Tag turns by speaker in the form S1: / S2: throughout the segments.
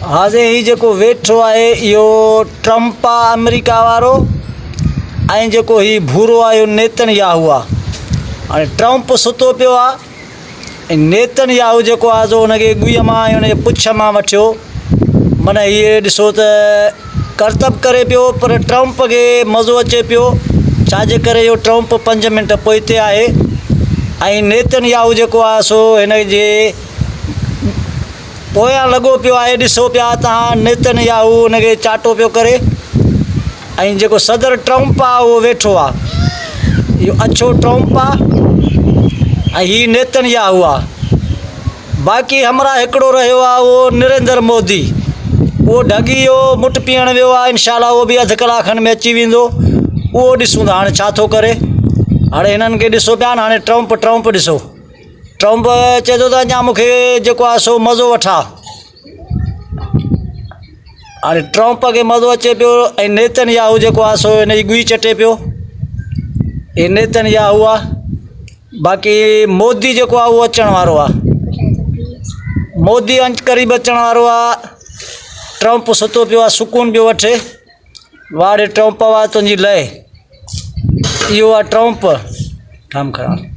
S1: हाजे ही जेको वेठो आहे इहो ट्रम्प आहे अमेरिका वारो ऐं जेको ही भूरो आहे इहो नेतनयाहू आहे। हाणे ट्रम्प सुतो पियो आहे ऐं नेतनयाहू जेको आहे सो हुनखे गुईअ मां ऐं हुनजे पुछ मां वठियो। माना इहे ॾिसो त करतब करे पियो पर ट्रम्प खे मज़ो अचे पियो छाजे करे इहो ट्रम्प 5 मिंट पोइते आहे ऐं नेतनयाहू जेको आहे सो हिनजे पोयां लॻो पियो आहे। ॾिसो पिया तव्हां नेतनयाहू हुनखे चाटो पियो करे ऐं जेको सदर ट्रम्प आहे उहो वेठो आहे। इहो अछो ट्रम्प आहे ऐं हीउ नेतनयाहू आहे। बाक़ी हमरा हिकिड़ो रहियो आहे उहो नरेंद्र मोदी, उहो ढॻी वियो मुट पीअण वियो आहे। इनशाला उहो बि अधु कलाक खनि में अची वेंदो। उहो ॾिसूं था हाणे छा थो करे। हाणे हिननि खे ॾिसो पिया न, हाणे ट्रम्प ॾिसो, ट्रम्प चए थो त अञा मूंखे जेको आहे सो मज़ो वठां। हाणे ट्रम्प खे मज़ो अचे पियो ऐं नेतनयाहू जेको आहे सो हिनजी गुई चटे पियो। हे नेतनयाहू आहे। बाक़ी मोदी जेको आहे उहो अचण वारो आहे। मोदी क़रीब अचण वारो आहे। ट्रम्प सुतो पियो आहे, सुकून पियो वठे। वाड़े ट्रम्प आहे तुंहिंजी लय। इहो आहे ट्रम्प ठाम ख़राब।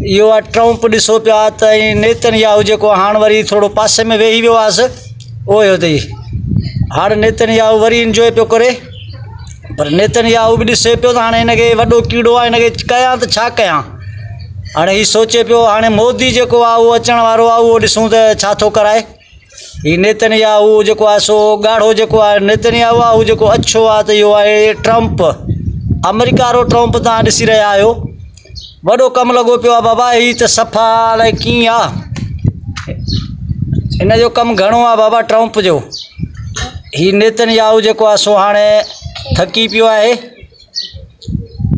S1: इहो आहे ट्रम्प ॾिसो पिया त ऐं नेतनयाहू जेको हाणे वरी थोरो पासे में वेही वियो आहे उहो अथई। हाणे नेतनयाहू वरी इंजॉय पियो करे पर नेतनयाहू बि ॾिसे पियो त हाणे हिनखे वॾो कीड़ो आहे, हिनखे कयां त छा कयां। हाणे हीउ सोचे पियो हाणे मोदी जेको आहे उहो अचण वारो आहे, उहो ॾिसूं त छा थो कराए। हीउ नेतनयाहू जेको आहे सो ॻाढ़ो जेको आहे नेतनयाहू आहे, उहो जेको अछो आहे त इहो आहे ट्रम्प, अमेरिका वारो ट्रम्प। तव्हां ॾिसी रहिया आहियो वॾो कमु लॻो पियो आहे बाबा। हीउ त सफ़ा अलाए कीअं आहे, हिन जो कमु घणो आहे बाबा ट्रम्प जो। हीउ नेतनयाहू जेको आहे सो हाणे थकी पियो आहे।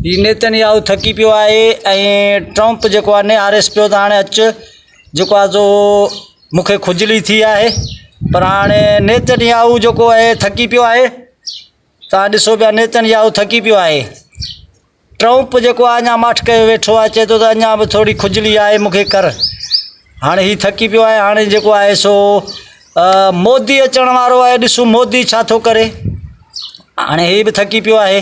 S1: हीउ नेतनयाहू थकी पियो आहे ऐं ट्रम्प जेको आहे निहारेसि पियो त हाणे अचु जेको आहे सो मूंखे खुजली थी आहे। पर हाणे नेतनयाहू जेको आहे थकी पियो आहे। तव्हां ॾिसो पिया नेतनयाहू थकी पियो आहे। ट्रम्प जेको आहे अञा माठ कयो वेठो आहे, चए थो त अञा बि थोरी खुजली आहे मूंखे कर। हाणे हीउ थकी पियो आहे। हाणे जेको आहे सो मोदी अचण वारो आहे। ॾिसूं मोदी छा थो करे। हाणे हीउ बि थकी पियो आहे।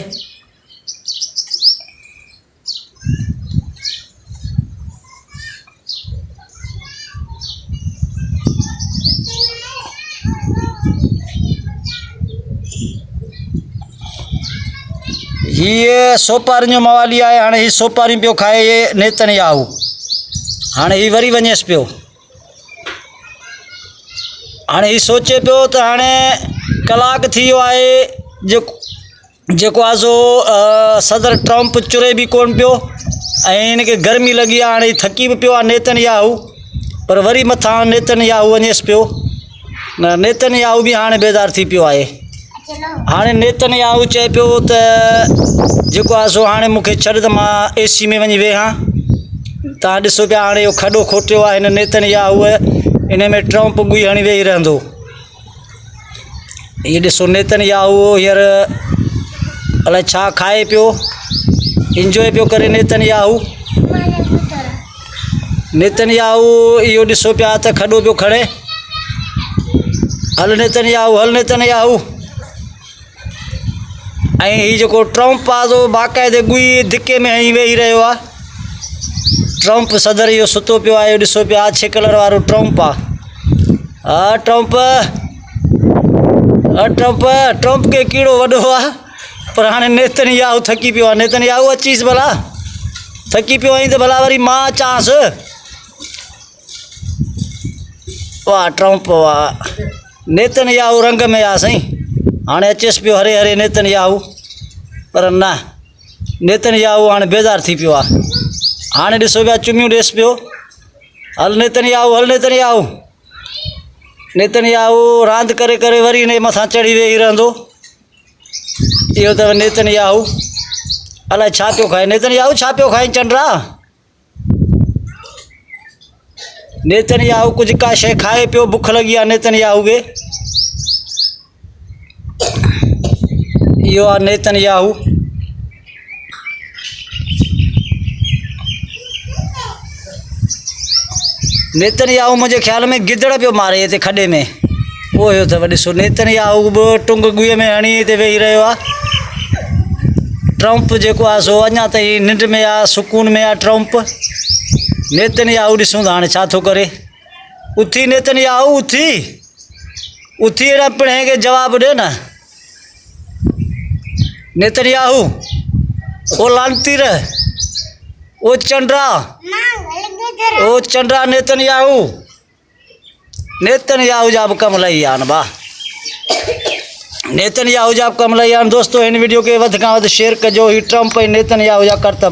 S1: हीअ सोपारियुनि जो मवाली आहे। हाणे हीउ सोपारियूं पियो खाए नेतनयाहू। हाणे हीउ वरी वञेसि पियो। हाणे हीउ सोचे पियो त हाणे कलाक थी वियो आहे जेको आहे सो सदर ट्रम्प चुरे बि कोन पियो ऐं हिनखे गर्मी लॻी आहे। हाणे थकी बि पियो आहे नेतनयाहू, पर वरी मथां नेतनयाहू वञेसि पियो। न नेतनयाहू बि हाणे बेज़ार थी पियो आहे। हाणे नेतनयाहू चए पियो त जेको आहे सो हाणे मूंखे छॾ त मां AC में वञी वेहां। तव्हां ॾिसो पिया हाणे इहो खॾो खोटियो आहे हिन नेतनयाहूअ। इन में ट्रम्प गुई हणी वेही रहंदो। हीअ ॾिसो नेतनयाहू हींअर अलाए छा खाए पियो, इंजॉय पियो करे नेतनयाहू। इहो ॾिसो पिया त खॾो पियो खणे। हल नेतनयाहू, हल नेतनयाहू। ऐं हीउ जेको ट्रम्प आहे सो बाक़ाइदे गुई धिके में हणी वेही रहियो आहे। ट्रम्प सदर इहो सुतो पियो आहे। ॾिसो पिया अछे कलर वारो ट्रम्प आहे। हा ट्रम्प खे कीड़ो वॾो आहे पर हाणे नेतनयाहू थकी पियो आहे। नेतनयाहू अचीसि भला, थकी पियो आहीं त भला वरी मां अचांसि। वाह ट्रम्प वाह। नेतनयाहू रंग में आहे साईं। हाणे अचेसि पियो हरे हरे नेतनयाहू, पर न नेतनयाहू हाणे बेज़ार थी पियो आहे। हाणे ॾिसो पिया चुमियूं ॾेसि पियो। हल नेतनयाहू, हल नेतनयाहू। नेतनयाहू रांदि करे करे वरी हिन मथां चढ़ी वेही रहंदो। इहो अथव नेतनयाहू। अलाए छा पियो खाए नेतनयाहू, छा पियो खाए चंडरा। नेतनयाहू कुझु का शइ खाए पियो, बुख लॻी आहे नेतनयाहू खे। इहो आहे नेतनयाहू। नेतनयाहू मुंहिंजे ख्याल में गिदड़ पियो मारे हिते खॾे में। उहो हुयो अथव। ॾिसो नेतन्याहू बि टुंग गुए में हणी हिते वेही रहियो आहे। ट्रम्प जेको आहे सो अञा ताईं निंड में आहे, सुकून में आहे ट्रम्प। नेतन्याहू ॾिसूं था हाणे छा थो करे। उथी नेतन्याहू, उथी अहिड़ा पिणे खे जवाबु ॾिए न नेतन्याहू। ओ लानती रह, ओ चंड्रा नेतन्याहू जा बि कम लही विया आहिनि भाउ। नेतन्याहू जा बि कम लही विया आहिनि। दोस्तो हिन वीडियो खे वधि खां वधि शेयर कजो। ही ट्रम्प ऐं नेतन्याहू जा करतब